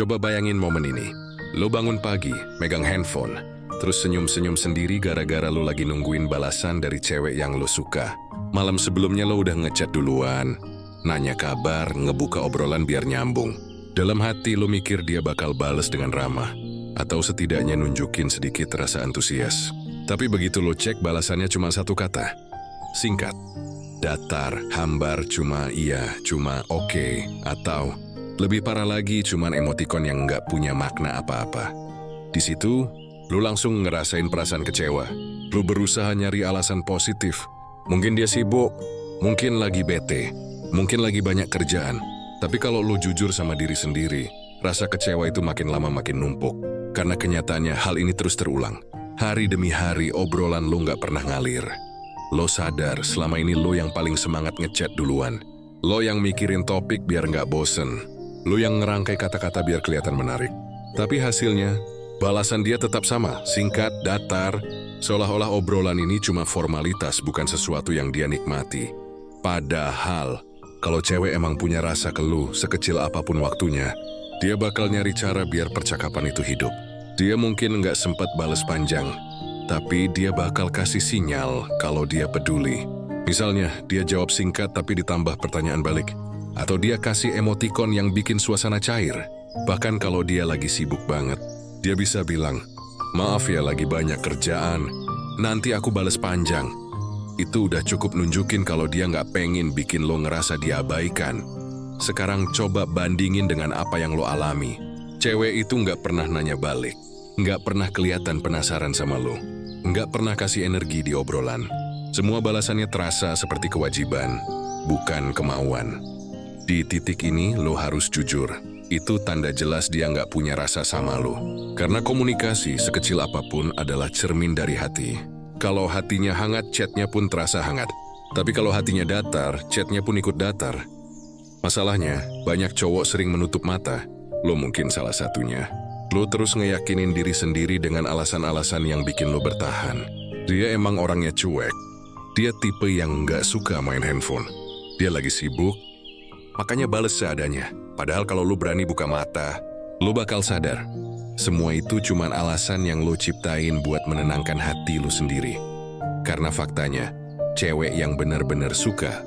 Coba bayangin momen ini. Lo bangun pagi, megang handphone, terus senyum-senyum sendiri gara-gara lo lagi nungguin balasan dari cewek yang lo suka. Malam sebelumnya lo udah ngechat duluan, nanya kabar, ngebuka obrolan biar nyambung. Dalam hati lo mikir dia bakal bales dengan ramah, atau setidaknya nunjukin sedikit rasa antusias. Tapi begitu lo cek balasannya cuma satu kata. Singkat, datar, hambar, cuma iya, cuma oke, atau lebih parah lagi cuman emotikon yang nggak punya makna apa-apa. Di situ, lo langsung ngerasain perasaan kecewa. Lo berusaha nyari alasan positif. Mungkin dia sibuk, mungkin lagi bete, mungkin lagi banyak kerjaan. Tapi kalau lo jujur sama diri sendiri, rasa kecewa itu makin lama makin numpuk. Karena kenyataannya hal ini terus terulang. Hari demi hari obrolan lo nggak pernah ngalir. Lo sadar selama ini lo yang paling semangat ngechat duluan. Lo yang mikirin topik biar nggak bosen. Lo yang ngerangkai kata-kata biar kelihatan menarik. Tapi hasilnya, balasan dia tetap sama, singkat, datar, seolah-olah obrolan ini cuma formalitas, bukan sesuatu yang dia nikmati. Padahal, kalau cewek emang punya rasa ke lo, sekecil apapun waktunya, dia bakal nyari cara biar percakapan itu hidup. Dia mungkin nggak sempat balas panjang, tapi dia bakal kasih sinyal kalau dia peduli. Misalnya, dia jawab singkat tapi ditambah pertanyaan balik. Atau dia kasih emotikon yang bikin suasana cair. Bahkan kalau dia lagi sibuk banget, dia bisa bilang, "Maaf ya, lagi banyak kerjaan, nanti aku bales panjang." Itu udah cukup nunjukin kalau dia nggak pengen bikin lo ngerasa diabaikan. Sekarang coba bandingin dengan apa yang lo alami. Cewek itu nggak pernah nanya balik, nggak pernah kelihatan penasaran sama lo, nggak pernah kasih energi di obrolan. Semua balasannya terasa seperti kewajiban, bukan kemauan. Di titik ini, lo harus jujur. Itu tanda jelas dia nggak punya rasa sama lo. Karena komunikasi sekecil apapun adalah cermin dari hati. Kalau hatinya hangat, chatnya pun terasa hangat. Tapi kalau hatinya datar, chatnya pun ikut datar. Masalahnya, banyak cowok sering menutup mata. Lo mungkin salah satunya. Lo terus ngeyakinin diri sendiri dengan alasan-alasan yang bikin lo bertahan. Dia emang orangnya cuek. Dia tipe yang nggak suka main handphone. Dia lagi sibuk, makanya bales seadanya. Padahal kalau lu berani buka mata, lu bakal sadar. Semua itu cuman alasan yang lu ciptain buat menenangkan hati lu sendiri. Karena faktanya, cewek yang benar-benar suka,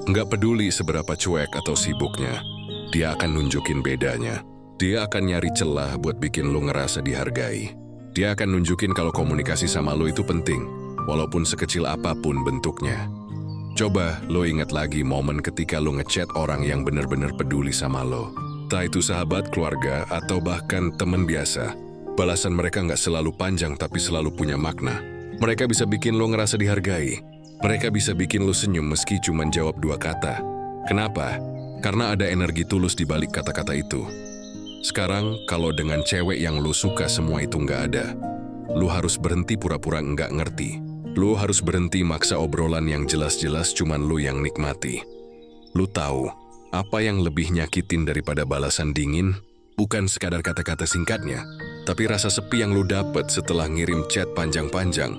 nggak peduli seberapa cuek atau sibuknya, dia akan nunjukin bedanya. Dia akan nyari celah buat bikin lu ngerasa dihargai. Dia akan nunjukin kalau komunikasi sama lu itu penting, walaupun sekecil apapun bentuknya. Coba lo ingat lagi momen ketika lo ngechat orang yang benar-benar peduli sama lo. Entah itu sahabat, keluarga, atau bahkan teman biasa. Balasan mereka nggak selalu panjang tapi selalu punya makna. Mereka bisa bikin lo ngerasa dihargai. Mereka bisa bikin lo senyum meski cuma jawab 2 kata. Kenapa? Karena ada energi tulus di balik kata-kata itu. Sekarang, kalau dengan cewek yang lo suka semua itu nggak ada, lo harus berhenti pura-pura nggak ngerti. Lo harus berhenti maksa obrolan yang jelas-jelas cuman lo yang nikmati. Lo tahu, apa yang lebih nyakitin daripada balasan dingin, bukan sekadar kata-kata singkatnya, tapi rasa sepi yang lo dapet setelah ngirim chat panjang-panjang,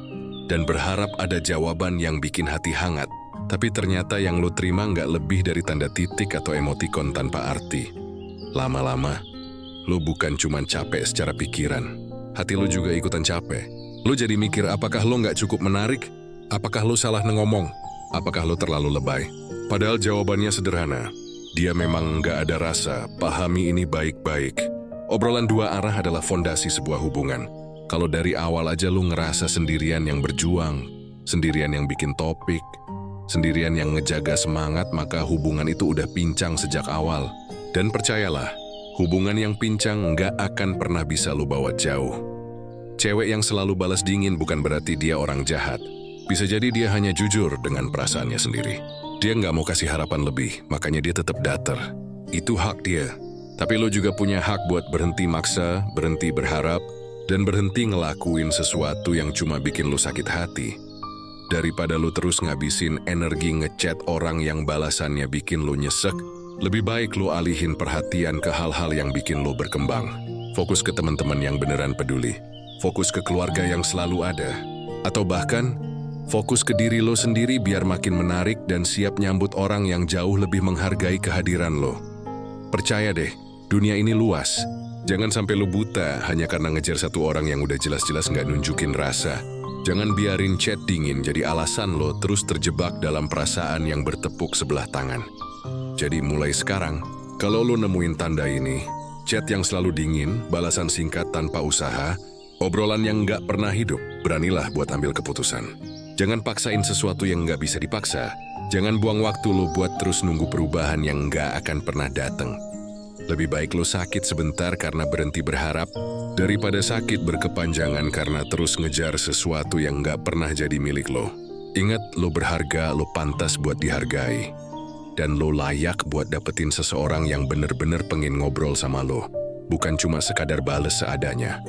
dan berharap ada jawaban yang bikin hati hangat, tapi ternyata yang lo terima nggak lebih dari tanda titik atau emotikon tanpa arti. Lama-lama, lo bukan cuman capek secara pikiran, hati lo juga ikutan capek. Lo jadi mikir apakah lo nggak cukup menarik? Apakah lo salah ngomong? Apakah lo terlalu lebay? Padahal jawabannya sederhana. Dia memang nggak ada rasa, pahami ini baik-baik. Obrolan 2 arah adalah fondasi sebuah hubungan. Kalau dari awal aja lo ngerasa sendirian yang berjuang, sendirian yang bikin topik, sendirian yang ngejaga semangat, maka hubungan itu udah pincang sejak awal. Dan percayalah, hubungan yang pincang nggak akan pernah bisa lo bawa jauh. Cewek yang selalu balas dingin bukan berarti dia orang jahat. Bisa jadi dia hanya jujur dengan perasaannya sendiri. Dia nggak mau kasih harapan lebih, makanya dia tetap datar. Itu hak dia. Tapi lo juga punya hak buat berhenti maksa, berhenti berharap, dan berhenti ngelakuin sesuatu yang cuma bikin lo sakit hati. Daripada lo terus ngabisin energi ngechat orang yang balasannya bikin lo nyesek, lebih baik lo alihin perhatian ke hal-hal yang bikin lo berkembang. Fokus ke teman-teman yang beneran peduli. Fokus ke keluarga yang selalu ada. Atau bahkan, fokus ke diri lo sendiri biar makin menarik dan siap nyambut orang yang jauh lebih menghargai kehadiran lo. Percaya deh, dunia ini luas. Jangan sampai lo buta hanya karena ngejar satu orang yang udah jelas-jelas nggak nunjukin rasa. Jangan biarin chat dingin jadi alasan lo terus terjebak dalam perasaan yang bertepuk sebelah tangan. Jadi mulai sekarang, kalau lo nemuin tanda ini, chat yang selalu dingin, balasan singkat tanpa usaha, obrolan yang nggak pernah hidup, beranilah buat ambil keputusan. Jangan paksain sesuatu yang nggak bisa dipaksa. Jangan buang waktu lo buat terus nunggu perubahan yang nggak akan pernah datang. Lebih baik lo sakit sebentar karena berhenti berharap, daripada sakit berkepanjangan karena terus ngejar sesuatu yang nggak pernah jadi milik lo. Ingat, lo berharga, lo pantas buat dihargai. Dan lo layak buat dapetin seseorang yang bener-bener pengen ngobrol sama lo. Bukan cuma sekadar bales seadanya.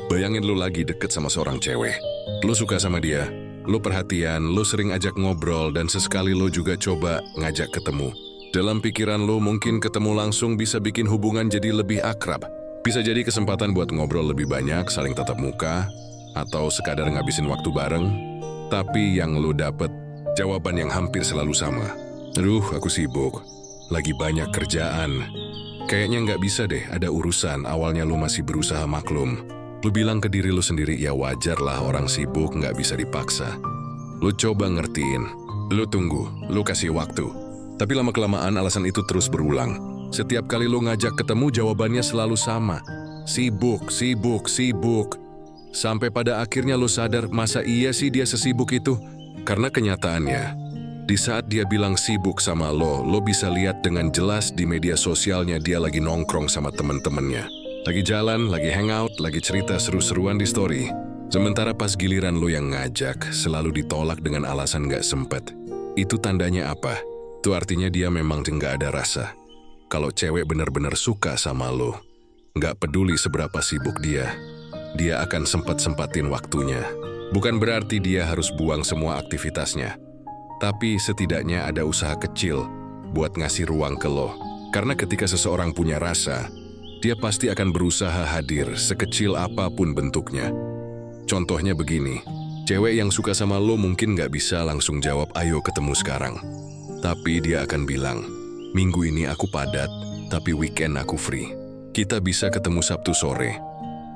Bayangin lo lagi deket sama seorang cewek. Lo suka sama dia, lo perhatian, lo sering ajak ngobrol, dan sesekali lo juga coba ngajak ketemu. Dalam pikiran lo mungkin ketemu langsung bisa bikin hubungan jadi lebih akrab. Bisa jadi kesempatan buat ngobrol lebih banyak, saling tatap muka, atau sekadar ngabisin waktu bareng. Tapi yang lo dapet, jawaban yang hampir selalu sama. Aduh, aku sibuk. Lagi banyak kerjaan. Kayaknya nggak bisa deh, ada urusan. Awalnya lo masih berusaha maklum. Lo bilang ke diri lo sendiri, ya wajar lah orang sibuk, nggak bisa dipaksa. Lo coba ngertiin. Lo tunggu, lo kasih waktu. Tapi lama-kelamaan alasan itu terus berulang. Setiap kali lo ngajak ketemu, jawabannya selalu sama. Sibuk, sibuk, sibuk. Sampai pada akhirnya lo sadar, masa iya sih dia sesibuk itu? Karena kenyataannya, di saat dia bilang sibuk sama lo bisa lihat dengan jelas di media sosialnya dia lagi nongkrong sama temen-temennya. Lagi jalan, lagi hangout, lagi cerita seru-seruan di story. Sementara pas giliran lo yang ngajak, selalu ditolak dengan alasan nggak sempet. Itu tandanya apa? Itu artinya dia memang nggak ada rasa. Kalau cewek benar-benar suka sama lo, nggak peduli seberapa sibuk dia akan sempat-sempatin waktunya. Bukan berarti dia harus buang semua aktivitasnya. Tapi setidaknya ada usaha kecil buat ngasih ruang ke lo. Karena ketika seseorang punya rasa, dia pasti akan berusaha hadir sekecil apapun bentuknya. Contohnya begini, cewek yang suka sama lo mungkin nggak bisa langsung jawab ayo ketemu sekarang. Tapi dia akan bilang, minggu ini aku padat, tapi weekend aku free. Kita bisa ketemu Sabtu sore.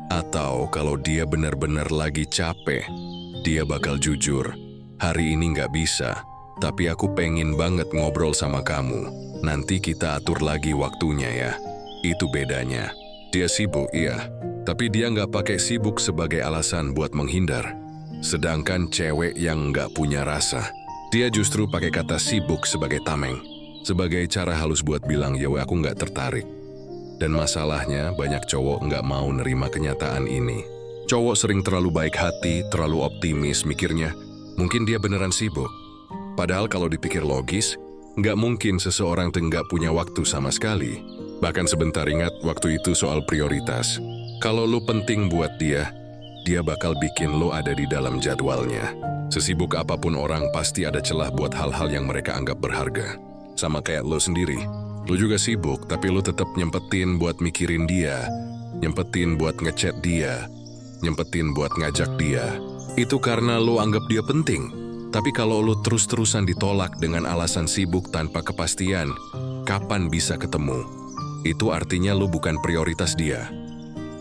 Atau kalau dia benar-benar lagi capek, dia bakal jujur, hari ini nggak bisa, tapi aku pengen banget ngobrol sama kamu. Nanti kita atur lagi waktunya ya. Itu bedanya. Dia sibuk, iya. Tapi dia nggak pakai sibuk sebagai alasan buat menghindar. Sedangkan cewek yang nggak punya rasa, dia justru pakai kata sibuk sebagai tameng. Sebagai cara halus buat bilang, ya aku nggak tertarik. Dan masalahnya, banyak cowok nggak mau nerima kenyataan ini. Cowok sering terlalu baik hati, terlalu optimis, mikirnya, mungkin dia beneran sibuk. Padahal kalau dipikir logis, nggak mungkin seseorang nggak punya waktu sama sekali. Bahkan sebentar, ingat, waktu itu soal prioritas. Kalau lo penting buat dia bakal bikin lo ada di dalam jadwalnya. Sesibuk apapun orang, pasti ada celah buat hal-hal yang mereka anggap berharga. Sama kayak lo sendiri. Lo juga sibuk, tapi lo tetap nyempetin buat mikirin dia, nyempetin buat ngechat dia, nyempetin buat ngajak dia. Itu karena lo anggap dia penting. Tapi kalau lo terus-terusan ditolak dengan alasan sibuk tanpa kepastian, kapan bisa ketemu? Itu artinya lo bukan prioritas dia.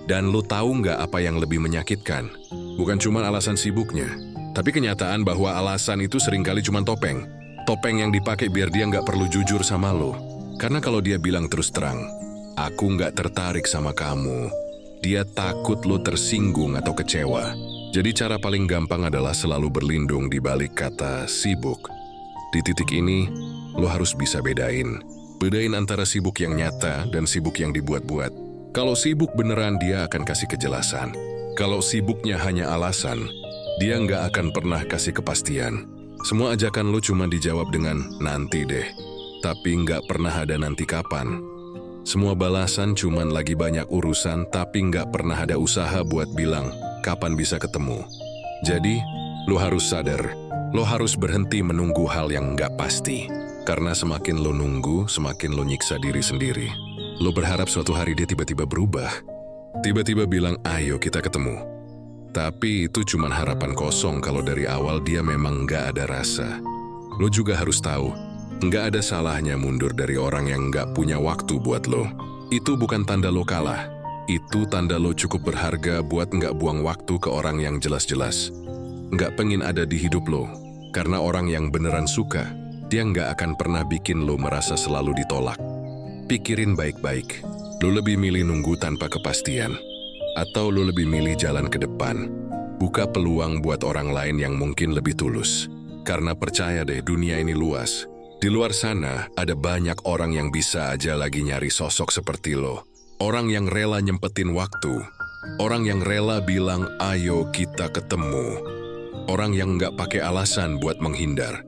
Dan lo tahu nggak apa yang lebih menyakitkan? Bukan cuma alasan sibuknya, tapi kenyataan bahwa alasan itu seringkali cuma topeng. Topeng yang dipakai biar dia nggak perlu jujur sama lo. Karena kalau dia bilang terus terang, aku nggak tertarik sama kamu, dia takut lo tersinggung atau kecewa. Jadi cara paling gampang adalah selalu berlindung di balik kata sibuk. Di titik ini, lo harus bisa bedain. Bedain antara sibuk yang nyata dan sibuk yang dibuat-buat. Kalau sibuk beneran, dia akan kasih kejelasan. Kalau sibuknya hanya alasan, dia nggak akan pernah kasih kepastian. Semua ajakan lo cuma dijawab dengan nanti deh. Tapi nggak pernah ada nanti kapan. Semua balasan cuman lagi banyak urusan, tapi nggak pernah ada usaha buat bilang kapan bisa ketemu. Jadi, lo harus sadar, lo harus berhenti menunggu hal yang nggak pasti. Karena semakin lo nunggu, semakin lo nyiksa diri sendiri. Lo berharap suatu hari dia tiba-tiba berubah. Tiba-tiba bilang, ayo kita ketemu. Tapi itu cuma harapan kosong kalau dari awal dia memang nggak ada rasa. Lo juga harus tahu, nggak ada salahnya mundur dari orang yang nggak punya waktu buat lo. Itu bukan tanda lo kalah. Itu tanda lo cukup berharga buat nggak buang waktu ke orang yang jelas-jelas nggak pengen ada di hidup lo. Karena orang yang beneran suka, dia nggak akan pernah bikin lo merasa selalu ditolak. Pikirin baik-baik, lo lebih milih nunggu tanpa kepastian, atau lo lebih milih jalan ke depan, buka peluang buat orang lain yang mungkin lebih tulus. Karena percaya deh, dunia ini luas. Di luar sana, ada banyak orang yang bisa aja lagi nyari sosok seperti lo. Orang yang rela nyempetin waktu. Orang yang rela bilang, ayo kita ketemu. Orang yang nggak pakai alasan buat menghindar.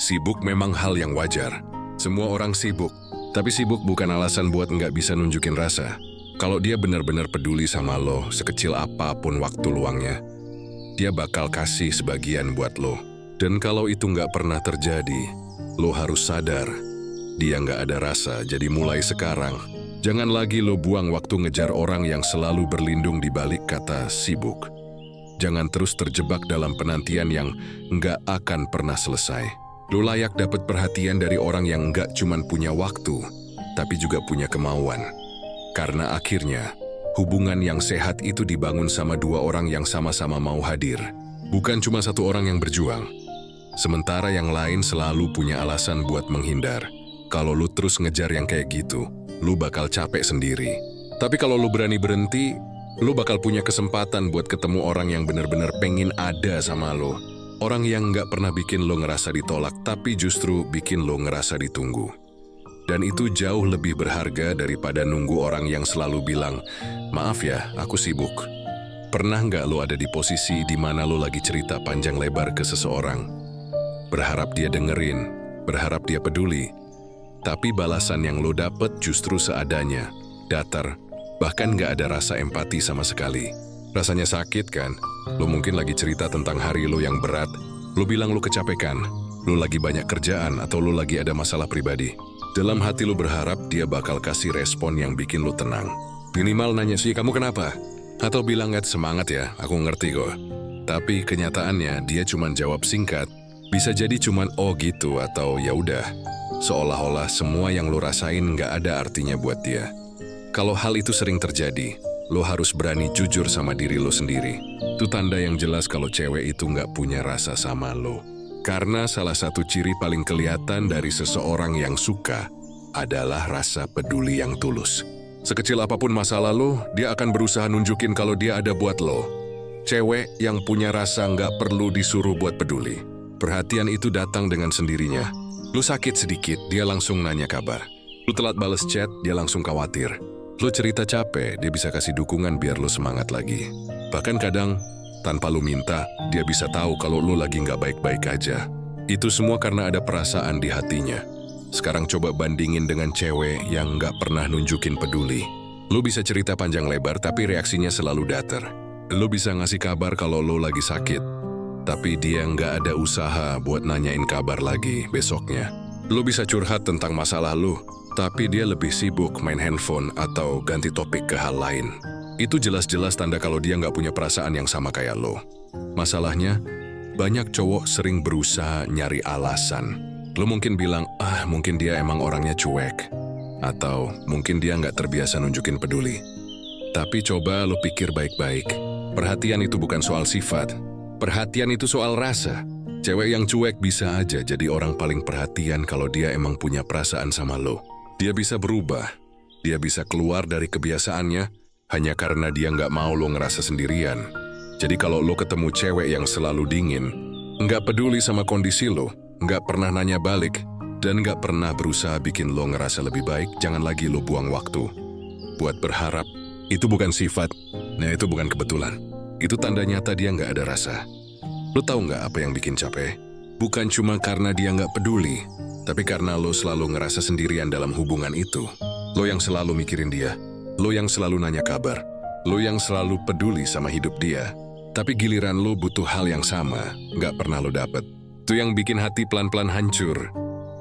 Sibuk memang hal yang wajar. Semua orang sibuk. Tapi sibuk bukan alasan buat nggak bisa nunjukin rasa. Kalau dia benar-benar peduli sama lo, sekecil apapun waktu luangnya, dia bakal kasih sebagian buat lo. Dan kalau itu nggak pernah terjadi, lo harus sadar, dia nggak ada rasa. Jadi mulai sekarang, jangan lagi lo buang waktu ngejar orang yang selalu berlindung di balik kata sibuk. Jangan terus terjebak dalam penantian yang nggak akan pernah selesai. Lo layak dapat perhatian dari orang yang nggak cuman punya waktu, tapi juga punya kemauan. Karena akhirnya, hubungan yang sehat itu dibangun sama dua orang yang sama-sama mau hadir. Bukan cuma satu orang yang berjuang. Sementara yang lain selalu punya alasan buat menghindar. Kalau lu terus ngejar yang kayak gitu, lu bakal capek sendiri. Tapi kalau lu berani berhenti, lu bakal punya kesempatan buat ketemu orang yang benar-benar pengen ada sama lu. Orang yang nggak pernah bikin lu ngerasa ditolak, tapi justru bikin lu ngerasa ditunggu. Dan itu jauh lebih berharga daripada nunggu orang yang selalu bilang, maaf ya, aku sibuk. Pernah nggak lu ada di posisi di mana lu lagi cerita panjang lebar ke seseorang? Berharap dia dengerin, berharap dia peduli. Tapi balasan yang lu dapet justru seadanya, datar, bahkan nggak ada rasa empati sama sekali. Rasanya sakit kan? Lu mungkin lagi cerita tentang hari lu yang berat, lu bilang lu kecapekan, lu lagi banyak kerjaan atau lu lagi ada masalah pribadi. Dalam hati lu berharap dia bakal kasih respon yang bikin lu tenang. Minimal nanya sih, kamu kenapa? Atau bilang, semangat ya, aku ngerti kok. Tapi kenyataannya dia cuman jawab singkat. Bisa jadi cuman oh gitu atau ya udah. Seolah-olah semua yang lu rasain nggak ada artinya buat dia. Kalau hal itu sering terjadi, lu harus berani jujur sama diri lu sendiri. Itu tanda yang jelas kalau cewek itu nggak punya rasa sama lu. Karena salah satu ciri paling kelihatan dari seseorang yang suka adalah rasa peduli yang tulus. Sekecil apapun masalah lo, dia akan berusaha nunjukin kalau dia ada buat lo. Cewek yang punya rasa nggak perlu disuruh buat peduli. Perhatian itu datang dengan sendirinya. Lo sakit sedikit, dia langsung nanya kabar. Lo telat bales chat, dia langsung khawatir. Lo cerita capek, dia bisa kasih dukungan biar lo semangat lagi. Bahkan kadang, tanpa lu minta, dia bisa tahu kalau lu lagi nggak baik-baik aja. Itu semua karena ada perasaan di hatinya. Sekarang coba bandingin dengan cewek yang nggak pernah nunjukin peduli. Lu bisa cerita panjang lebar tapi reaksinya selalu datar. Lu bisa ngasih kabar kalau lu lagi sakit, tapi dia nggak ada usaha buat nanyain kabar lagi besoknya. Lu bisa curhat tentang masalah lu, tapi dia lebih sibuk main handphone atau ganti topik ke hal lain. Itu jelas-jelas tanda kalau dia nggak punya perasaan yang sama kayak lo. Masalahnya, banyak cowok sering berusaha nyari alasan. Lo mungkin bilang, mungkin dia emang orangnya cuek. Atau mungkin dia nggak terbiasa nunjukin peduli. Tapi coba lo pikir baik-baik. Perhatian itu bukan soal sifat. Perhatian itu soal rasa. Cewek yang cuek bisa aja jadi orang paling perhatian kalau dia emang punya perasaan sama lo. Dia bisa berubah. Dia bisa keluar dari kebiasaannya hanya karena dia nggak mau lo ngerasa sendirian. Jadi kalau lo ketemu cewek yang selalu dingin, nggak peduli sama kondisi lo, nggak pernah nanya balik, dan nggak pernah berusaha bikin lo ngerasa lebih baik, jangan lagi lo buang waktu buat berharap. Itu bukan sifat, itu bukan kebetulan. Itu tanda nyata dia nggak ada rasa. Lo tahu nggak apa yang bikin capek? Bukan cuma karena dia nggak peduli, tapi karena lo selalu ngerasa sendirian dalam hubungan itu. Lo yang selalu mikirin dia. Lo yang selalu nanya kabar, lo yang selalu peduli sama hidup dia. Tapi giliran lo butuh hal yang sama, nggak pernah lo dapet. Itu yang bikin hati pelan-pelan hancur.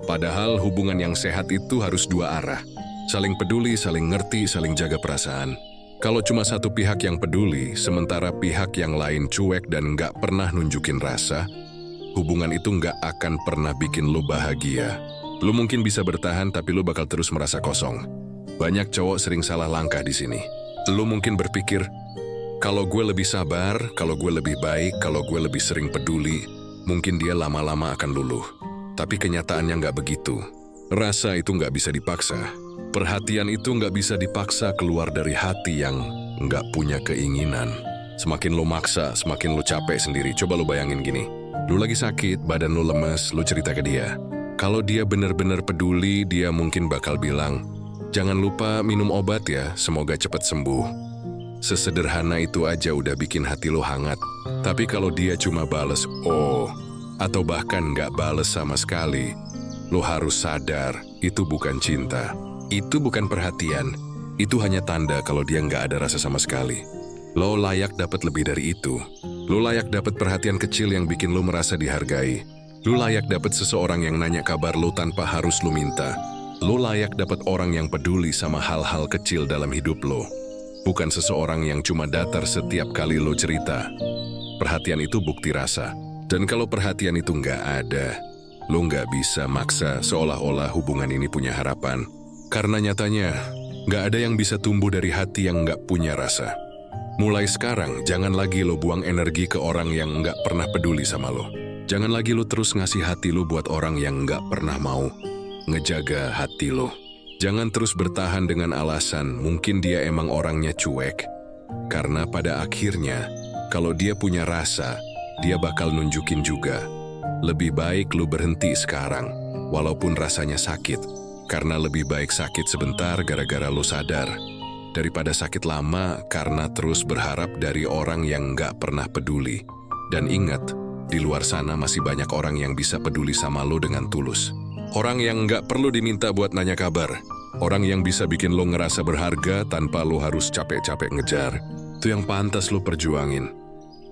Padahal hubungan yang sehat itu harus dua arah. Saling peduli, saling ngerti, saling jaga perasaan. Kalau cuma satu pihak yang peduli, sementara pihak yang lain cuek dan nggak pernah nunjukin rasa, hubungan itu nggak akan pernah bikin lo bahagia. Lo mungkin bisa bertahan, tapi lo bakal terus merasa kosong. Banyak cowok sering salah langkah di sini. Lu mungkin berpikir, kalau gue lebih sabar, kalau gue lebih baik, kalau gue lebih sering peduli, mungkin dia lama-lama akan luluh. Tapi kenyataannya nggak begitu. Rasa itu nggak bisa dipaksa. Perhatian itu nggak bisa dipaksa keluar dari hati yang nggak punya keinginan. Semakin lo maksa, semakin lo capek sendiri. Coba lo bayangin gini. Lo lagi sakit, badan lo lemes, lo cerita ke dia. Kalau dia benar-benar peduli, dia mungkin bakal bilang, "Jangan lupa minum obat ya, semoga cepat sembuh." Sesederhana itu aja udah bikin hati lo hangat. Tapi kalau dia cuma bales, "Oh," atau bahkan nggak bales sama sekali, lo harus sadar, itu bukan cinta. Itu bukan perhatian. Itu hanya tanda kalau dia nggak ada rasa sama sekali. Lo layak dapat lebih dari itu. Lo layak dapat perhatian kecil yang bikin lo merasa dihargai. Lo layak dapat seseorang yang nanya kabar lo tanpa harus lo minta. Lo layak dapat orang yang peduli sama hal-hal kecil dalam hidup lo. Bukan seseorang yang cuma datar setiap kali lo cerita. Perhatian itu bukti rasa. Dan kalau perhatian itu nggak ada, lo nggak bisa maksa seolah-olah hubungan ini punya harapan. Karena nyatanya, nggak ada yang bisa tumbuh dari hati yang nggak punya rasa. Mulai sekarang, jangan lagi lo buang energi ke orang yang nggak pernah peduli sama lo. Jangan lagi lo terus ngasih hati lo buat orang yang nggak pernah mau ngejaga hati lo. Jangan terus bertahan dengan alasan mungkin dia emang orangnya cuek. Karena pada akhirnya, kalau dia punya rasa, dia bakal nunjukin juga. Lebih baik lo berhenti sekarang, walaupun rasanya sakit. Karena lebih baik sakit sebentar gara-gara lo sadar, daripada sakit lama karena terus berharap dari orang yang nggak pernah peduli. Dan ingat, di luar sana masih banyak orang yang bisa peduli sama lo dengan tulus. Orang yang nggak perlu diminta buat nanya kabar. Orang yang bisa bikin lo ngerasa berharga tanpa lo harus capek-capek ngejar. Itu yang pantas lo perjuangin.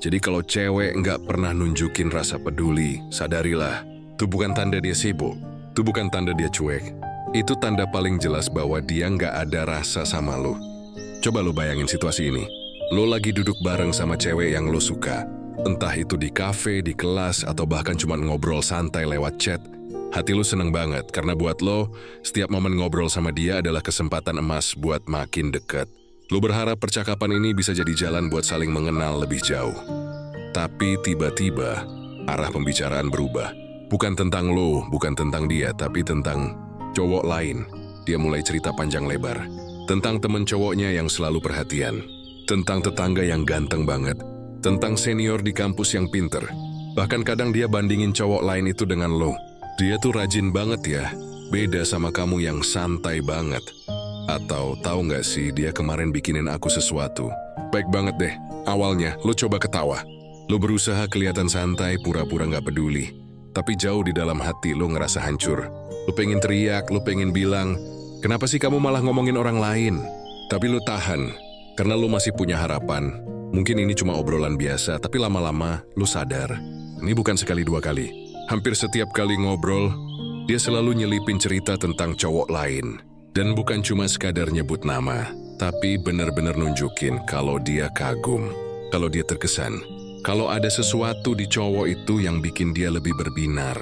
Jadi kalau cewek nggak pernah nunjukin rasa peduli, sadarilah, itu bukan tanda dia sibuk, itu bukan tanda dia cuek. Itu tanda paling jelas bahwa dia nggak ada rasa sama lo. Coba lo bayangin situasi ini. Lo lagi duduk bareng sama cewek yang lo suka. Entah itu di kafe, di kelas, atau bahkan cuma ngobrol santai lewat chat. Hati lo seneng banget karena buat lo, setiap momen ngobrol sama dia adalah kesempatan emas buat makin dekat. Lo berharap percakapan ini bisa jadi jalan buat saling mengenal lebih jauh. Tapi tiba-tiba, arah pembicaraan berubah. Bukan tentang lo, bukan tentang dia, tapi tentang cowok lain. Dia mulai cerita panjang lebar. Tentang temen cowoknya yang selalu perhatian. Tentang tetangga yang ganteng banget. Tentang senior di kampus yang pinter. Bahkan kadang dia bandingin cowok lain itu dengan lo. Dia tuh rajin banget ya. Beda sama kamu yang santai banget. Atau tahu nggak sih dia kemarin bikinin aku sesuatu. Baik banget deh. Awalnya lo coba ketawa. Lo berusaha kelihatan santai, pura-pura nggak peduli. Tapi jauh di dalam hati lo ngerasa hancur. Lo pengen teriak, lo pengen bilang, "Kenapa sih kamu malah ngomongin orang lain?" Tapi lo tahan, karena lo masih punya harapan. Mungkin ini cuma obrolan biasa, tapi lama-lama lo sadar. Ini bukan sekali dua kali. Hampir setiap kali ngobrol, dia selalu nyelipin cerita tentang cowok lain. Dan bukan cuma sekadar nyebut nama, tapi benar-benar nunjukin kalau dia kagum, kalau dia terkesan, kalau ada sesuatu di cowok itu yang bikin dia lebih berbinar.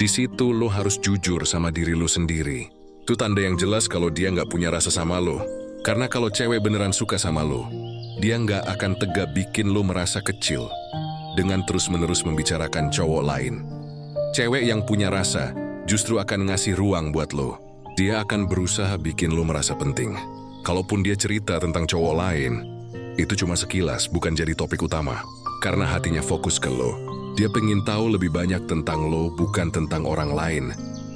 Di situ lo harus jujur sama diri lo sendiri. Itu tanda yang jelas kalau dia nggak punya rasa sama lo. Karena kalau cewek beneran suka sama lo, dia nggak akan tega bikin lo merasa kecil dengan terus-menerus membicarakan cowok lain. Cewek yang punya rasa justru akan ngasih ruang buat lo. Dia akan berusaha bikin lo merasa penting. Kalaupun dia cerita tentang cowok lain, itu cuma sekilas, bukan jadi topik utama. Karena hatinya fokus ke lo. Dia pengen tahu lebih banyak tentang lo, bukan tentang orang lain.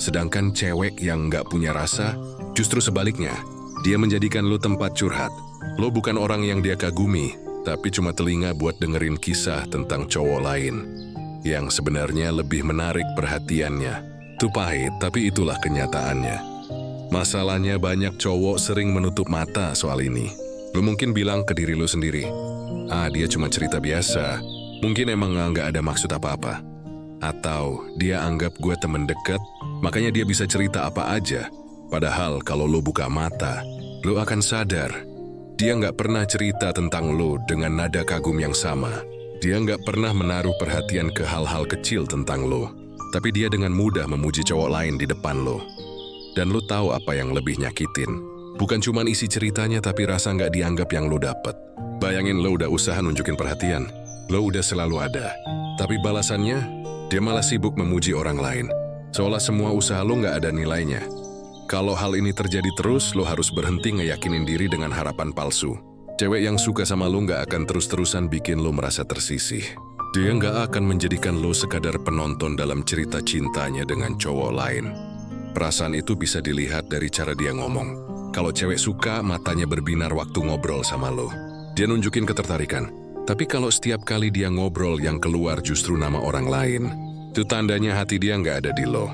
Sedangkan cewek yang nggak punya rasa, justru sebaliknya. Dia menjadikan lo tempat curhat. Lo bukan orang yang dia kagumi, tapi cuma telinga buat dengerin kisah tentang cowok lain. Yang sebenarnya lebih menarik perhatiannya. Itu pahit, tapi itulah kenyataannya. Masalahnya banyak cowok sering menutup mata soal ini. Lo mungkin bilang ke diri lo sendiri, dia cuma cerita biasa. Mungkin emang nggak ada maksud apa-apa. Atau dia anggap gue temen deket, makanya dia bisa cerita apa aja. Padahal kalau lo buka mata, lo akan sadar. Dia nggak pernah cerita tentang lo dengan nada kagum yang sama. Dia nggak pernah menaruh perhatian ke hal-hal kecil tentang lo. Tapi dia dengan mudah memuji cowok lain di depan lo. Dan lo tahu apa yang lebih nyakitin? Bukan cuman isi ceritanya tapi rasa nggak dianggap yang lo dapet. Bayangin lo udah usaha nunjukin perhatian. Lo udah selalu ada. Tapi balasannya, dia malah sibuk memuji orang lain. Seolah semua usaha lo nggak ada nilainya. Kalau hal ini terjadi terus, lo harus berhenti ngeyakinin diri dengan harapan palsu. Cewek yang suka sama lo nggak akan terus-terusan bikin lo merasa tersisih. Dia nggak akan menjadikan lo sekadar penonton dalam cerita cintanya dengan cowok lain. Perasaan itu bisa dilihat dari cara dia ngomong. Kalau cewek suka, matanya berbinar waktu ngobrol sama lo. Dia nunjukin ketertarikan. Tapi kalau setiap kali dia ngobrol yang keluar justru nama orang lain, itu tandanya hati dia nggak ada di lo.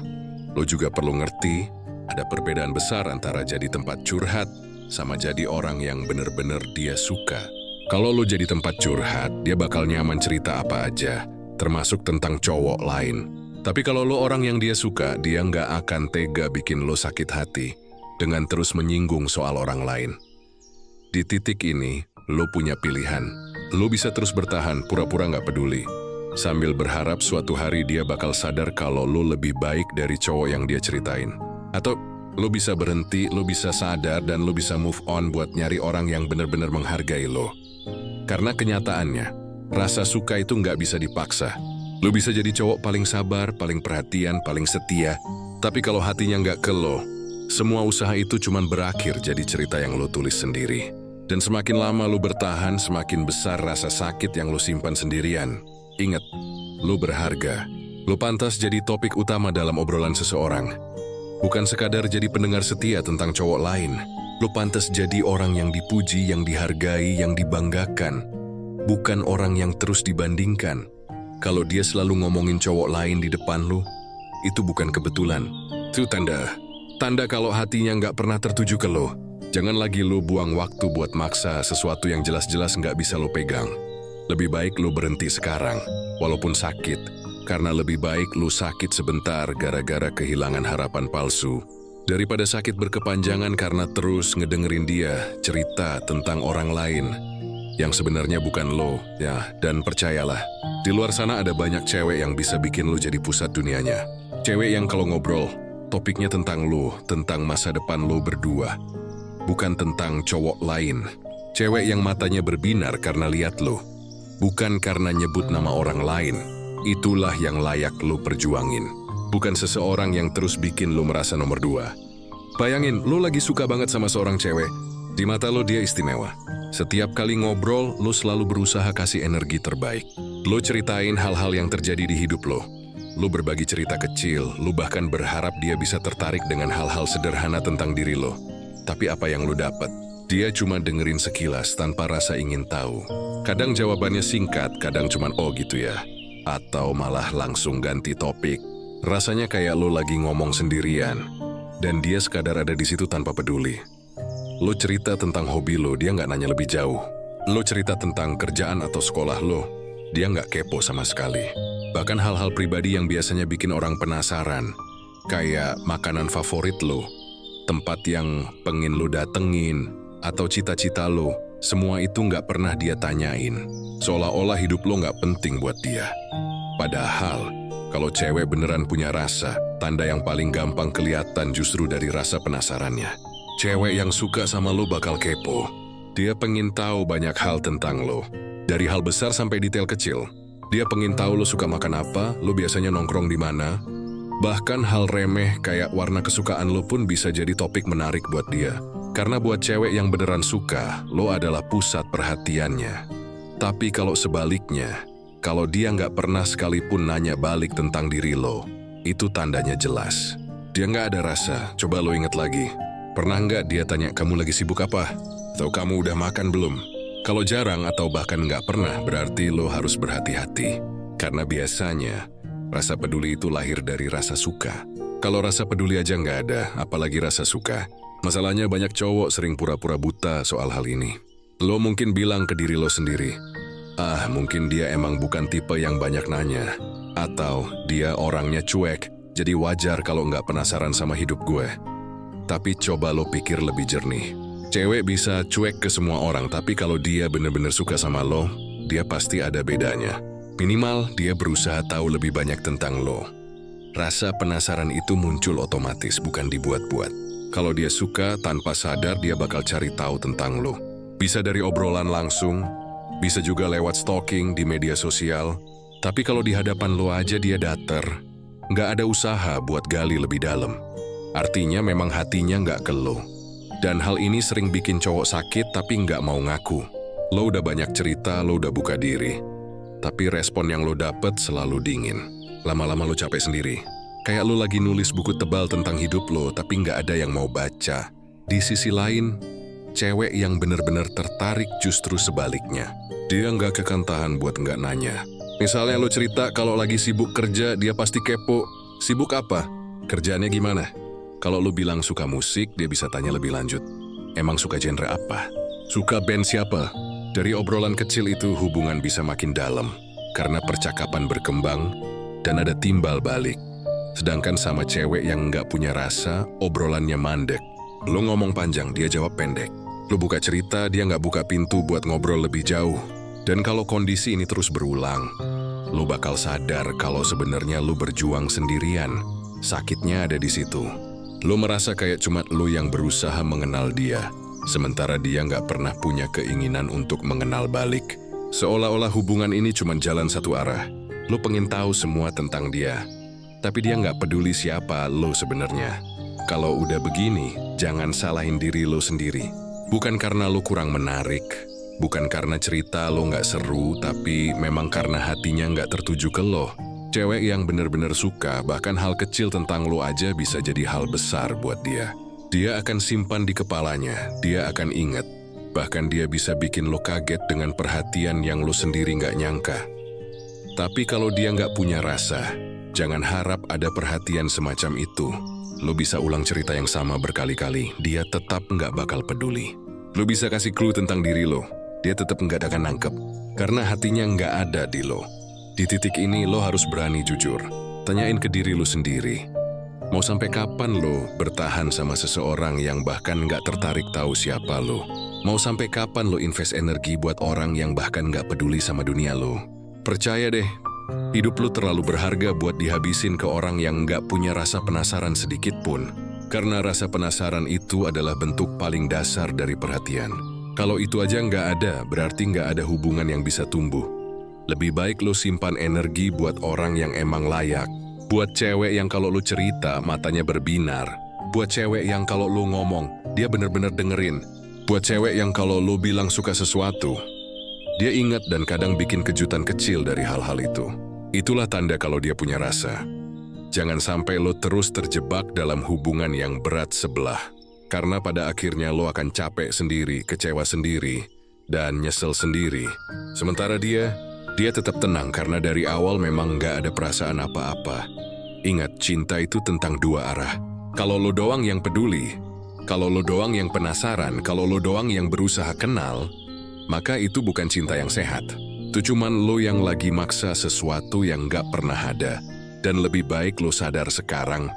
Lo juga perlu ngerti, ada perbedaan besar antara jadi tempat curhat sama jadi orang yang bener-bener dia suka. Kalau lo jadi tempat curhat, dia bakal nyaman cerita apa aja, termasuk tentang cowok lain. Tapi kalau lo orang yang dia suka, dia nggak akan tega bikin lo sakit hati dengan terus menyinggung soal orang lain. Di titik ini, lo punya pilihan. Lo bisa terus bertahan, pura-pura nggak peduli, sambil berharap suatu hari dia bakal sadar kalau lo lebih baik dari cowok yang dia ceritain. Atau lo bisa berhenti, lo bisa sadar, dan lo bisa move on buat nyari orang yang benar-benar menghargai lo. Karena kenyataannya, rasa suka itu nggak bisa dipaksa. Lo bisa jadi cowok paling sabar, paling perhatian, paling setia, tapi kalau hatinya nggak ke lo, semua usaha itu cuman berakhir jadi cerita yang lo tulis sendiri. Dan semakin lama lo bertahan, semakin besar rasa sakit yang lo simpan sendirian. Ingat, lo berharga. Lo pantas jadi topik utama dalam obrolan seseorang. Bukan sekadar jadi pendengar setia tentang cowok lain. Lo pantas jadi orang yang dipuji, yang dihargai, yang dibanggakan. Bukan orang yang terus dibandingkan. Kalau dia selalu ngomongin cowok lain di depan lo, itu bukan kebetulan. Itu tanda kalau hatinya nggak pernah tertuju ke lo. Jangan lagi lo buang waktu buat maksa sesuatu yang jelas-jelas nggak bisa lo pegang. Lebih baik lo berhenti sekarang, walaupun sakit. Karena lebih baik lo sakit sebentar gara-gara kehilangan harapan palsu, daripada sakit berkepanjangan karena terus ngedengerin dia cerita tentang orang lain yang sebenarnya bukan lo, ya. Dan percayalah, di luar sana ada banyak cewek yang bisa bikin lo jadi pusat dunianya. Cewek yang kalau ngobrol, topiknya tentang lo, tentang masa depan lo berdua. Bukan tentang cowok lain. Cewek yang matanya berbinar karena lihat lo, bukan karena nyebut nama orang lain. Itulah yang layak lo perjuangin. Bukan seseorang yang terus bikin lo merasa nomor dua. Bayangin, lo lagi suka banget sama seorang cewek. Di mata lo dia istimewa. Setiap kali ngobrol, lo selalu berusaha kasih energi terbaik. Lo ceritain hal-hal yang terjadi di hidup lo. Lo berbagi cerita kecil, lo bahkan berharap dia bisa tertarik dengan hal-hal sederhana tentang diri lo. Tapi apa yang lo dapat? Dia cuma dengerin sekilas tanpa rasa ingin tahu. Kadang jawabannya singkat, kadang cuma oh gitu ya. Atau malah langsung ganti topik. Rasanya kayak lo lagi ngomong sendirian. Dan dia sekadar ada di situ tanpa peduli. Lo cerita tentang hobi lo, dia nggak nanya lebih jauh. Lo cerita tentang kerjaan atau sekolah lo, dia nggak kepo sama sekali. Bahkan hal-hal pribadi yang biasanya bikin orang penasaran, kayak makanan favorit lo, tempat yang pengen lo datengin, atau cita-cita lo, semua itu nggak pernah dia tanyain. Seolah-olah hidup lo nggak penting buat dia. Padahal, kalau cewek beneran punya rasa, tanda yang paling gampang kelihatan justru dari rasa penasarannya. Cewek yang suka sama lo bakal kepo. Dia pengen tahu banyak hal tentang lo. Dari hal besar sampai detail kecil. Dia pengen tahu lo suka makan apa, lo biasanya nongkrong di mana. Bahkan hal remeh kayak warna kesukaan lo pun bisa jadi topik menarik buat dia. Karena buat cewek yang beneran suka, lo adalah pusat perhatiannya. Tapi kalau sebaliknya, kalau dia nggak pernah sekalipun nanya balik tentang diri lo, itu tandanya jelas. Dia nggak ada rasa. Coba lo inget lagi. Pernah nggak dia tanya kamu lagi sibuk apa? Atau kamu udah makan belum? Kalau jarang atau bahkan nggak pernah, berarti lo harus berhati-hati. Karena biasanya, rasa peduli itu lahir dari rasa suka. Kalau rasa peduli aja nggak ada, apalagi rasa suka. Masalahnya banyak cowok sering pura-pura buta soal hal ini. Lo mungkin bilang ke diri lo sendiri, mungkin dia emang bukan tipe yang banyak nanya. Atau dia orangnya cuek, jadi wajar kalau nggak penasaran sama hidup gue. Tapi coba lo pikir lebih jernih. Cewek bisa cuek ke semua orang, tapi kalau dia bener-bener suka sama lo, dia pasti ada bedanya. Minimal dia berusaha tahu lebih banyak tentang lo. Rasa penasaran itu muncul otomatis, bukan dibuat-buat. Kalau dia suka, tanpa sadar dia bakal cari tahu tentang lo. Bisa dari obrolan langsung, bisa juga lewat stalking di media sosial. Tapi kalau di hadapan lo aja dia datar, nggak ada usaha buat gali lebih dalam. Artinya memang hatinya nggak ke lo. Dan hal ini sering bikin cowok sakit tapi nggak mau ngaku. Lo udah banyak cerita, lo udah buka diri. Tapi respon yang lo dapet selalu dingin. Lama-lama lo capek sendiri. Kayak lo lagi nulis buku tebal tentang hidup lo, tapi nggak ada yang mau baca. Di sisi lain, cewek yang bener-bener tertarik justru sebaliknya. Dia nggak akan tahan buat nggak nanya. Misalnya lo cerita kalau lagi sibuk kerja, dia pasti kepo. Sibuk apa? Kerjaannya gimana? Kalau lo bilang suka musik, dia bisa tanya lebih lanjut. Emang suka genre apa? Suka band siapa? Dari obrolan kecil itu hubungan bisa makin dalam. Karena percakapan berkembang dan ada timbal balik. Sedangkan sama cewek yang nggak punya rasa, obrolannya mandek. Lo ngomong panjang, dia jawab pendek. Lo buka cerita, dia nggak buka pintu buat ngobrol lebih jauh. Dan kalau kondisi ini terus berulang, lo bakal sadar kalau sebenarnya lo berjuang sendirian. Sakitnya ada di situ. Lo merasa kayak cuma lo yang berusaha mengenal dia, sementara dia nggak pernah punya keinginan untuk mengenal balik. Seolah-olah hubungan ini cuma jalan satu arah. Lo pengen tahu semua tentang dia. Tapi dia nggak peduli siapa lo sebenarnya. Kalau udah begini, jangan salahin diri lo sendiri. Bukan karena lo kurang menarik, bukan karena cerita lo nggak seru, tapi memang karena hatinya nggak tertuju ke lo. Cewek yang bener-bener suka, bahkan hal kecil tentang lo aja bisa jadi hal besar buat dia. Dia akan simpan di kepalanya, dia akan ingat. Bahkan dia bisa bikin lo kaget dengan perhatian yang lo sendiri nggak nyangka. Tapi kalau dia nggak punya rasa, jangan harap ada perhatian semacam itu. Lo bisa ulang cerita yang sama berkali-kali, dia tetap nggak bakal peduli. Lo bisa kasih clue tentang diri lo, dia tetap nggak akan nangkep. Karena hatinya nggak ada di lo. Di titik ini lo harus berani jujur. Tanyain ke diri lo sendiri. Mau sampai kapan lo bertahan sama seseorang yang bahkan nggak tertarik tahu siapa lo? Mau sampai kapan lo invest energi buat orang yang bahkan nggak peduli sama dunia lo? Percaya deh, hidup lo terlalu berharga buat dihabisin ke orang yang nggak punya rasa penasaran sedikit pun. Karena rasa penasaran itu adalah bentuk paling dasar dari perhatian. Kalau itu aja nggak ada, berarti nggak ada hubungan yang bisa tumbuh. Lebih baik lo simpan energi buat orang yang emang layak. Buat cewek yang kalau lo cerita, matanya berbinar. Buat cewek yang kalau lo ngomong, dia bener-bener dengerin. Buat cewek yang kalau lo bilang suka sesuatu, dia ingat dan kadang bikin kejutan kecil dari hal-hal itu. Itulah tanda kalau dia punya rasa. Jangan sampai lo terus terjebak dalam hubungan yang berat sebelah. Karena pada akhirnya lo akan capek sendiri, kecewa sendiri, dan nyesel sendiri. Sementara dia tetap tenang karena dari awal memang nggak ada perasaan apa-apa. Ingat, cinta itu tentang dua arah. Kalau lo doang yang peduli, kalau lo doang yang penasaran, kalau lo doang yang berusaha kenal, maka itu bukan cinta yang sehat. Itu cuman lo yang lagi maksa sesuatu yang nggak pernah ada. Dan lebih baik lo sadar sekarang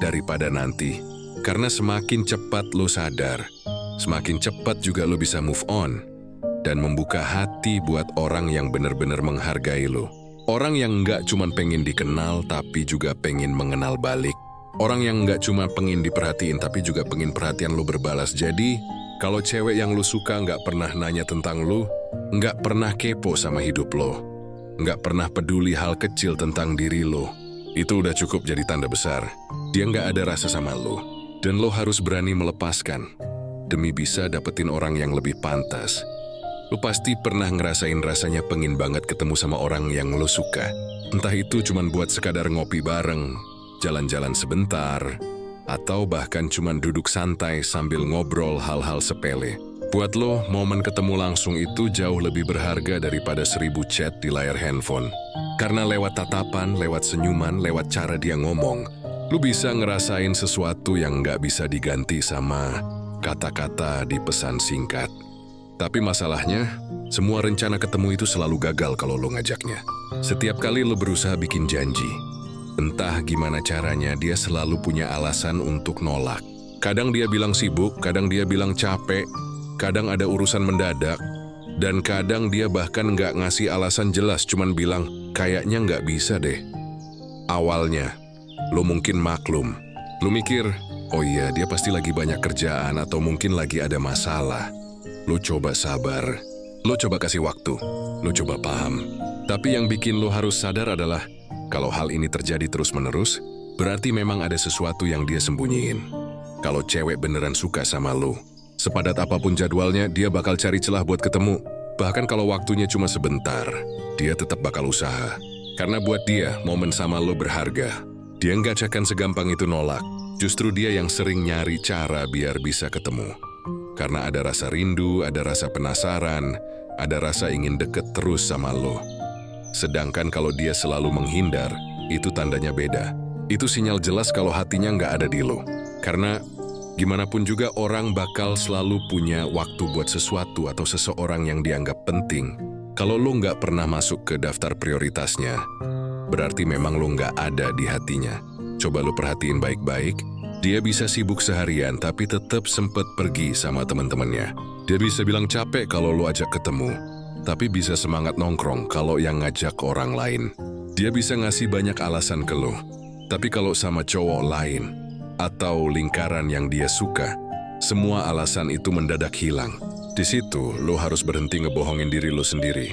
daripada nanti. Karena semakin cepat lo sadar, semakin cepat juga lo bisa move on. Dan membuka hati buat orang yang benar-benar menghargai lo. Orang yang nggak cuma pengen dikenal, tapi juga pengen mengenal balik. Orang yang nggak cuma pengen diperhatiin, tapi juga pengen perhatian lo berbalas. Jadi, kalau cewek yang lo suka nggak pernah nanya tentang lo, nggak pernah kepo sama hidup lo, nggak pernah peduli hal kecil tentang diri lo, itu udah cukup jadi tanda besar. Dia nggak ada rasa sama lo, dan lo harus berani melepaskan, demi bisa dapetin orang yang lebih pantas. Lo pasti pernah ngerasain rasanya pengen banget ketemu sama orang yang lo suka. Entah itu cuman buat sekadar ngopi bareng, jalan-jalan sebentar, atau bahkan cuman duduk santai sambil ngobrol hal-hal sepele. Buat lo, momen ketemu langsung itu jauh lebih berharga daripada 1000 chat di layar handphone. Karena lewat tatapan, lewat senyuman, lewat cara dia ngomong, lo bisa ngerasain sesuatu yang nggak bisa diganti sama kata-kata di pesan singkat. Tapi masalahnya, semua rencana ketemu itu selalu gagal kalau lo ngajaknya. Setiap kali lo berusaha bikin janji, entah gimana caranya, dia selalu punya alasan untuk nolak. Kadang dia bilang sibuk, kadang dia bilang capek, kadang ada urusan mendadak, dan kadang dia bahkan nggak ngasih alasan jelas, cuman bilang, kayaknya nggak bisa deh. Awalnya, lo mungkin maklum. Lo mikir, Oh iya, dia pasti lagi banyak kerjaan atau mungkin lagi ada masalah. Lo coba sabar. Lo coba kasih waktu. Lo coba paham. Tapi yang bikin lo harus sadar adalah, kalau hal ini terjadi terus-menerus, berarti memang ada sesuatu yang dia sembunyiin. Kalau cewek beneran suka sama lo, sepadat apapun jadwalnya, dia bakal cari celah buat ketemu. Bahkan kalau waktunya cuma sebentar, dia tetap bakal usaha. Karena buat dia, momen sama lo berharga. Dia nggak akan segampang itu nolak. Justru dia yang sering nyari cara biar bisa ketemu. Karena ada rasa rindu, ada rasa penasaran, ada rasa ingin deket terus sama lo. Sedangkan kalau dia selalu menghindar, itu tandanya beda. Itu sinyal jelas kalau hatinya nggak ada di lo. Karena gimana pun juga orang bakal selalu punya waktu buat sesuatu atau seseorang yang dianggap penting. Kalau lo nggak pernah masuk ke daftar prioritasnya, berarti memang lo nggak ada di hatinya. Coba lo perhatiin baik-baik, dia bisa sibuk seharian tapi tetap sempet pergi sama teman-temannya. Dia bisa bilang capek kalau lo ajak ketemu, tapi bisa semangat nongkrong kalau yang ngajak orang lain. Dia bisa ngasih banyak alasan ke lo, tapi kalau sama cowok lain atau lingkaran yang dia suka, semua alasan itu mendadak hilang. Di situ, lo harus berhenti ngebohongin diri lo sendiri.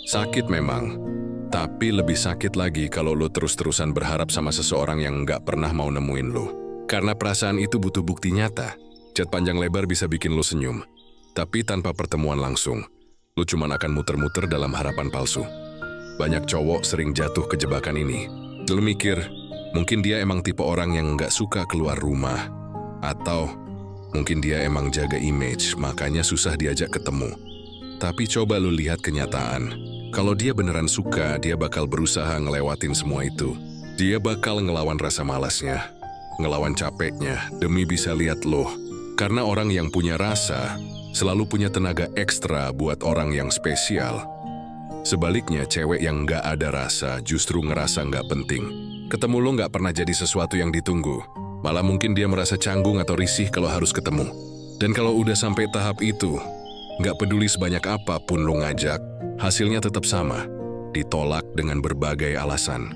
Sakit memang, tapi lebih sakit lagi kalau lo terus-terusan berharap sama seseorang yang nggak pernah mau nemuin lo. Karena perasaan itu butuh bukti nyata. Chat panjang lebar bisa bikin lo senyum, tapi tanpa pertemuan langsung, lo cuma akan muter-muter dalam harapan palsu. Banyak cowok sering jatuh ke jebakan ini. Lo mikir, mungkin dia emang tipe orang yang nggak suka keluar rumah. Atau mungkin dia emang jaga image, makanya susah diajak ketemu. Tapi coba lo lihat kenyataan. Kalau dia beneran suka, dia bakal berusaha ngelewatin semua itu. Dia bakal ngelawan rasa malasnya, ngelawan capeknya, demi bisa lihat lo. Karena orang yang punya rasa, selalu punya tenaga ekstra buat orang yang spesial. Sebaliknya, cewek yang nggak ada rasa justru ngerasa nggak penting. Ketemu lo nggak pernah jadi sesuatu yang ditunggu. Malah mungkin dia merasa canggung atau risih kalau harus ketemu. Dan kalau udah sampai tahap itu, nggak peduli sebanyak apapun lo ngajak, hasilnya tetap sama, ditolak dengan berbagai alasan.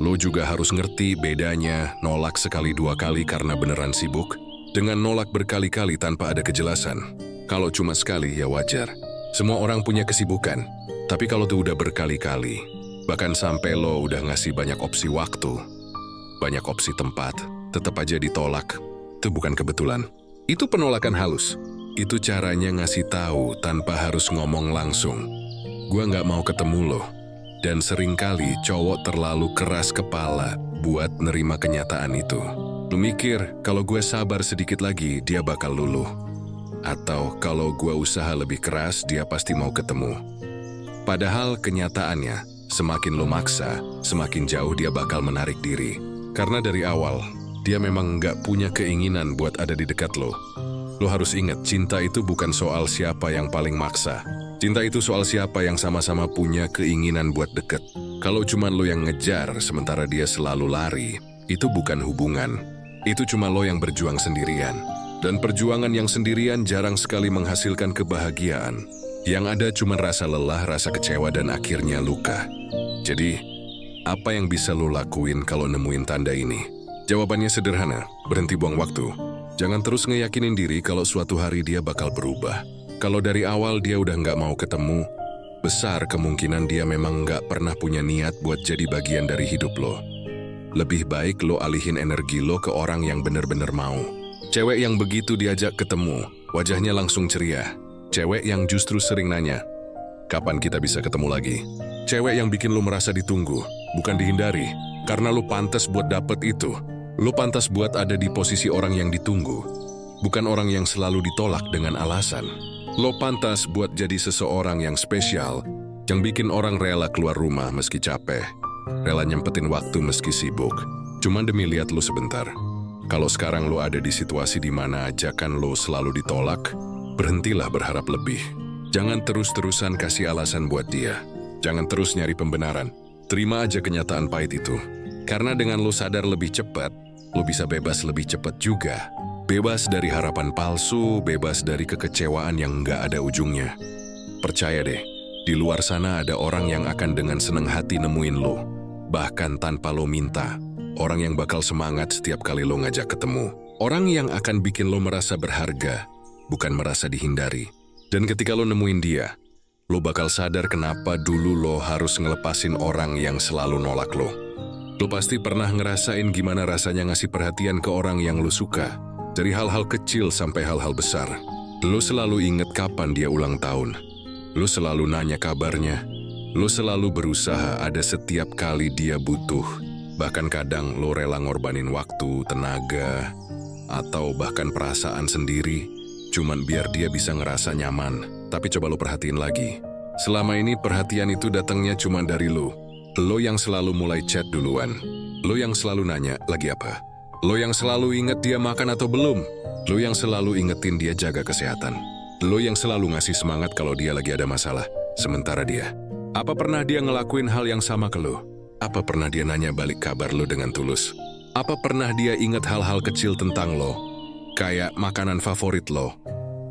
Lo juga harus ngerti bedanya nolak sekali dua kali karena beneran sibuk, dengan nolak berkali-kali tanpa ada kejelasan. Kalau cuma sekali ya wajar, semua orang punya kesibukan. Tapi kalau tuh udah berkali-kali, bahkan sampai lo udah ngasih banyak opsi waktu, banyak opsi tempat, tetap aja ditolak, itu bukan kebetulan. Itu penolakan halus. Itu caranya ngasih tahu tanpa harus ngomong langsung. Gua nggak mau ketemu lo. Dan seringkali cowok terlalu keras kepala buat nerima kenyataan itu. Lu mikir, kalau gue sabar sedikit lagi, dia bakal luluh. Atau kalau gue usaha lebih keras, dia pasti mau ketemu. Padahal kenyataannya, semakin lo maksa, semakin jauh dia bakal menarik diri. Karena dari awal, dia memang nggak punya keinginan buat ada di dekat lo. Lo harus ingat, cinta itu bukan soal siapa yang paling maksa. Cinta itu soal siapa yang sama-sama punya keinginan buat deket. Kalau cuma lo yang ngejar, sementara dia selalu lari, itu bukan hubungan. Itu cuma lo yang berjuang sendirian. Dan perjuangan yang sendirian jarang sekali menghasilkan kebahagiaan. Yang ada cuma rasa lelah, rasa kecewa, dan akhirnya luka. Jadi, apa yang bisa lo lakuin kalau nemuin tanda ini? Jawabannya sederhana, berhenti buang waktu. Jangan terus ngeyakinin diri kalau suatu hari dia bakal berubah. Kalau dari awal dia udah nggak mau ketemu, besar kemungkinan dia memang nggak pernah punya niat buat jadi bagian dari hidup lo. Lebih baik lo alihin energi lo ke orang yang bener-bener mau. Cewek yang begitu diajak ketemu, wajahnya langsung ceria. Cewek yang justru sering nanya, kapan kita bisa ketemu lagi? Cewek yang bikin lo merasa ditunggu, bukan dihindari. Karena lo pantas buat dapet itu. Lo pantas buat ada di posisi orang yang ditunggu, bukan orang yang selalu ditolak dengan alasan. Lo pantas buat jadi seseorang yang spesial, yang bikin orang rela keluar rumah meski capek, rela nyempetin waktu meski sibuk, cuma demi lihat lo sebentar. Kalau sekarang lo ada di situasi di mana ajakan lo selalu ditolak, berhentilah berharap lebih. Jangan terus-terusan kasih alasan buat dia. Jangan terus nyari pembenaran. Terima aja kenyataan pahit itu. Karena dengan lo sadar lebih cepat, lo bisa bebas lebih cepat juga. Bebas dari harapan palsu, bebas dari kekecewaan yang nggak ada ujungnya. Percaya deh, di luar sana ada orang yang akan dengan senang hati nemuin lo. Bahkan tanpa lo minta. Orang yang bakal semangat setiap kali lo ngajak ketemu. Orang yang akan bikin lo merasa berharga, bukan merasa dihindari. Dan ketika lo nemuin dia, lo bakal sadar kenapa dulu lo harus ngelepasin orang yang selalu nolak lo. Lo pasti pernah ngerasain gimana rasanya ngasih perhatian ke orang yang lo suka. Dari hal-hal kecil sampai hal-hal besar. Lo selalu inget kapan dia ulang tahun. Lo selalu nanya kabarnya. Lo selalu berusaha ada setiap kali dia butuh. Bahkan kadang lo rela ngorbanin waktu, tenaga, atau bahkan perasaan sendiri, cuman biar dia bisa ngerasa nyaman. Tapi coba lo perhatiin lagi. Selama ini perhatian itu datangnya cuma dari lo. Lo yang selalu mulai chat duluan. Lo yang selalu nanya, lagi apa? Lo yang selalu inget dia makan atau belum. Lo yang selalu ingetin dia jaga kesehatan. Lo yang selalu ngasih semangat kalau dia lagi ada masalah. Sementara dia, apa pernah dia ngelakuin hal yang sama ke lo? Apa pernah dia nanya balik kabar lo dengan tulus? Apa pernah dia ingat hal-hal kecil tentang lo? Kayak makanan favorit lo?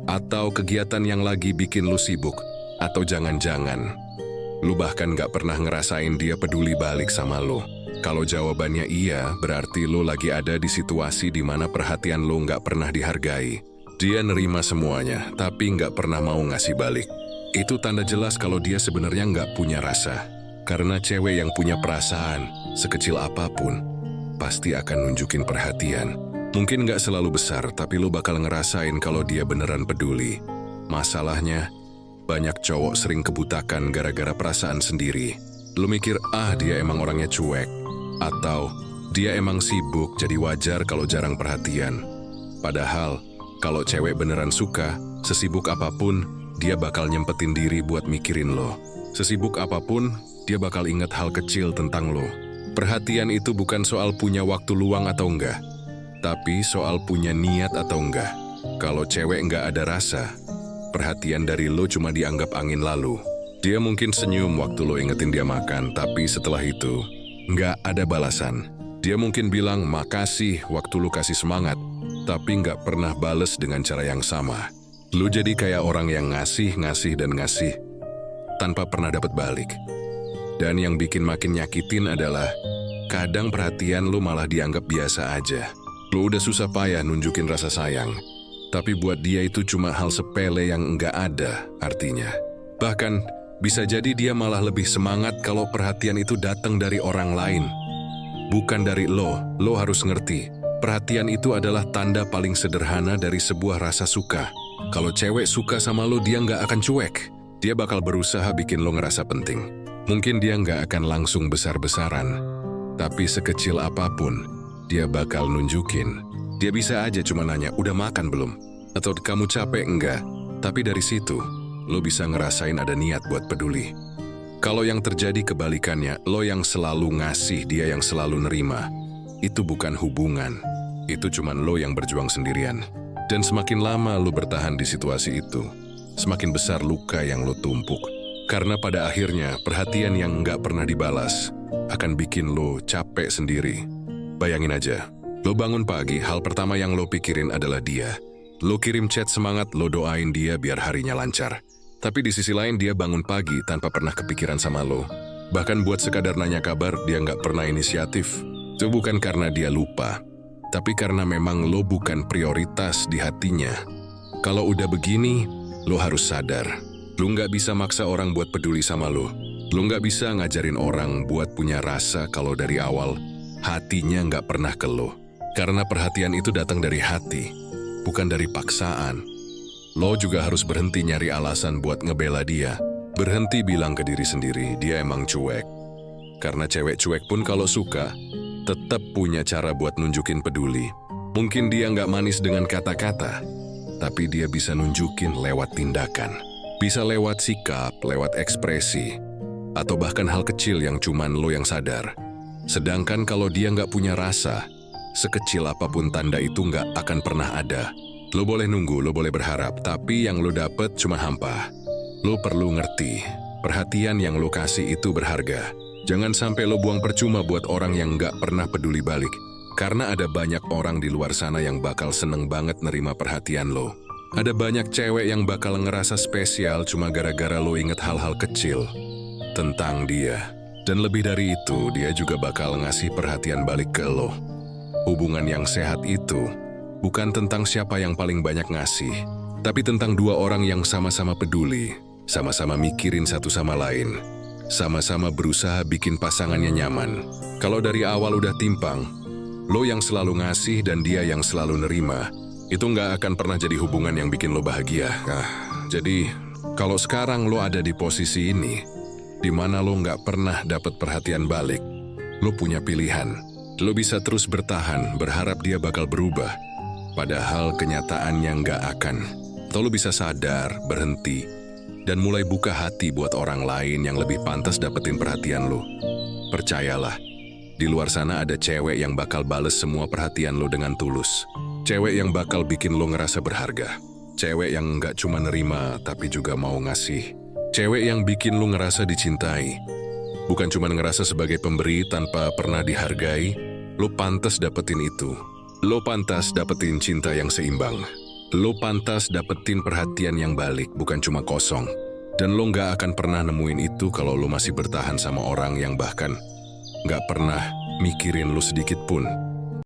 Atau kegiatan yang lagi bikin lo sibuk? Atau jangan-jangan lo bahkan gak pernah ngerasain dia peduli balik sama lo? Kalau jawabannya iya, berarti lo lagi ada di situasi di mana perhatian lo gak pernah dihargai. Dia nerima semuanya, tapi gak pernah mau ngasih balik. Itu tanda jelas kalau dia sebenarnya gak punya rasa. Karena cewek yang punya perasaan, sekecil apapun, pasti akan nunjukin perhatian. Mungkin gak selalu besar, tapi lo bakal ngerasain kalau dia beneran peduli. Masalahnya, banyak cowok sering kebutakan gara-gara perasaan sendiri. Lo mikir, dia emang orangnya cuek. Atau, dia emang sibuk, jadi wajar kalau jarang perhatian. Padahal, kalau cewek beneran suka, sesibuk apapun, dia bakal nyempetin diri buat mikirin lo. Sesibuk apapun, dia bakal ingat hal kecil tentang lo. Perhatian itu bukan soal punya waktu luang atau enggak, tapi soal punya niat atau enggak. Kalau cewek enggak ada rasa, perhatian dari lo cuma dianggap angin lalu. Dia mungkin senyum waktu lo ingetin dia makan, tapi setelah itu, enggak ada balasan. Dia mungkin bilang makasih waktu lo kasih semangat, tapi enggak pernah bales dengan cara yang sama. Lo jadi kayak orang yang ngasih, dan ngasih, tanpa pernah dapat balik. Dan yang bikin makin nyakitin adalah, kadang perhatian lo malah dianggap biasa aja. Lo udah susah payah nunjukin rasa sayang, tapi buat dia itu cuma hal sepele yang enggak ada artinya. Bahkan, bisa jadi dia malah lebih semangat kalau perhatian itu datang dari orang lain. Bukan dari lo. Lo harus ngerti, perhatian itu adalah tanda paling sederhana dari sebuah rasa suka. Kalau cewek suka sama lo, dia nggak akan cuek. Dia bakal berusaha bikin lo ngerasa penting. Mungkin dia nggak akan langsung besar-besaran, tapi sekecil apapun, dia bakal nunjukin. Dia bisa aja cuma nanya, udah makan belum? Atau kamu capek enggak? Tapi dari situ, lo bisa ngerasain ada niat buat peduli. Kalau yang terjadi kebalikannya, lo yang selalu ngasih, dia yang selalu nerima. Itu bukan hubungan, itu cuman lo yang berjuang sendirian. Dan semakin lama lo bertahan di situasi itu, semakin besar luka yang lo tumpuk. Karena pada akhirnya, perhatian yang nggak pernah dibalas akan bikin lo capek sendiri. Bayangin aja, lo bangun pagi, hal pertama yang lo pikirin adalah dia. Lo kirim chat semangat, lo doain dia biar harinya lancar. Tapi di sisi lain dia bangun pagi tanpa pernah kepikiran sama lo. Bahkan buat sekadar nanya kabar, dia nggak pernah inisiatif. Itu bukan karena dia lupa, tapi karena memang lo bukan prioritas di hatinya. Kalau udah begini, lo harus sadar. Lo nggak bisa maksa orang buat peduli sama lo. Lo nggak bisa ngajarin orang buat punya rasa kalau dari awal hatinya nggak pernah ke lo. Karena perhatian itu datang dari hati, bukan dari paksaan. Lo juga harus berhenti nyari alasan buat ngebela dia. Berhenti bilang ke diri sendiri, dia emang cuek. Karena cewek cuek pun kalau suka, tetap punya cara buat nunjukin peduli. Mungkin dia nggak manis dengan kata-kata, tapi dia bisa nunjukin lewat tindakan. Bisa lewat sikap, lewat ekspresi, atau bahkan hal kecil yang cuman lo yang sadar. Sedangkan kalau dia nggak punya rasa, sekecil apapun tanda itu nggak akan pernah ada. Lo boleh nunggu, lo boleh berharap, tapi yang lo dapet cuma hampa. Lo perlu ngerti, perhatian yang lo kasih itu berharga. Jangan sampai lo buang percuma buat orang yang nggak pernah peduli balik. Karena ada banyak orang di luar sana yang bakal seneng banget nerima perhatian lo. Ada banyak cewek yang bakal ngerasa spesial cuma gara-gara lo inget hal-hal kecil tentang dia. Dan lebih dari itu, dia juga bakal ngasih perhatian balik ke lo. Hubungan yang sehat itu bukan tentang siapa yang paling banyak ngasih, tapi tentang dua orang yang sama-sama peduli, sama-sama mikirin satu sama lain, sama-sama berusaha bikin pasangannya nyaman. Kalau dari awal udah timpang, lo yang selalu ngasih dan dia yang selalu nerima, itu nggak akan pernah jadi hubungan yang bikin lo bahagia. Jadi kalau sekarang lo ada di posisi ini, di mana lo nggak pernah dapat perhatian balik, lo punya pilihan. Lo bisa terus bertahan, berharap dia bakal berubah, padahal kenyataannya nggak akan. Atau lo bisa sadar, berhenti, dan mulai buka hati buat orang lain yang lebih pantas dapetin perhatian lo. Percayalah, di luar sana ada cewek yang bakal bales semua perhatian lo dengan tulus. Cewek yang bakal bikin lo ngerasa berharga. Cewek yang nggak cuma nerima, tapi juga mau ngasih. Cewek yang bikin lo ngerasa dicintai. Bukan cuma ngerasa sebagai pemberi tanpa pernah dihargai, lo pantas dapetin itu. Lo pantas dapetin cinta yang seimbang. Lo pantas dapetin perhatian yang balik, bukan cuma kosong. Dan lo nggak akan pernah nemuin itu kalau lo masih bertahan sama orang yang bahkan nggak pernah mikirin lo sedikit pun.